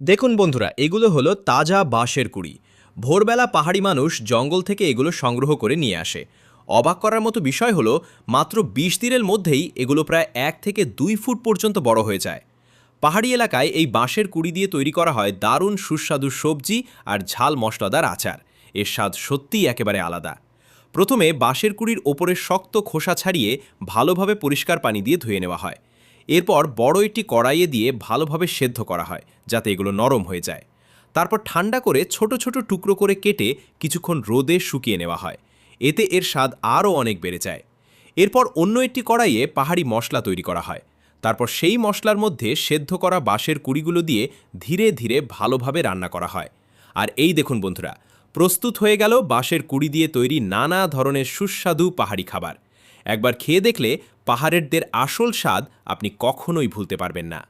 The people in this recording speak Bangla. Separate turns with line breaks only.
দেখুন বন্ধুরা, এগুলো হলো তাজা বাঁশের কুড়ি। ভোরবেলা পাহাড়ি মানুষ জঙ্গল থেকে এগুলো সংগ্রহ করে নিয়ে আসে। অবাক করার মতো বিষয় হলো, মাত্র ২০ দিনের মধ্যেই এগুলো প্রায় ১ থেকে ২ ফুট পর্যন্ত বড় হয়ে যায়। পাহাড়ি এলাকায় এই বাঁশের কুড়ি দিয়ে তৈরি করা হয় দারুণ সুস্বাদু সবজি আর ঝাল মশলাদার আচার। এর স্বাদ সত্যিই একেবারে আলাদা। প্রথমে বাঁশের কুড়ির ওপরের শক্ত খোসা ছাড়িয়ে ভালোভাবে পরিষ্কার পানি দিয়ে ধুয়ে নেওয়া হয়। এরপর বড় একটি কড়াইয়ে দিয়ে ভালোভাবে সেদ্ধ করা হয়, যাতে এগুলো নরম হয়ে যায়। তারপর ঠান্ডা করে ছোট ছোট টুকরো করে কেটে কিছুক্ষণ রোদে শুকিয়ে নেওয়া হয়। এতে এর স্বাদ আরও অনেক বেড়ে যায়। এরপর অন্য একটি কড়াইয়ে পাহাড়ি মশলা তৈরি করা হয়। তারপর সেই মশলার মধ্যে সেদ্ধ করা বাঁশের কুড়িগুলো দিয়ে ধীরে ধীরে ভালোভাবে রান্না করা হয়। আর এই দেখুন বন্ধুরা, প্রস্তুত হয়ে গেল বাঁশের কুড়ি দিয়ে তৈরি নানা ধরনের সুস্বাদু পাহাড়ি খাবার। একবার খেয়ে দেখলে পাহাড়েরদের আসল স্বাদ আপনি কখনোই ভুলতে পারবেন না।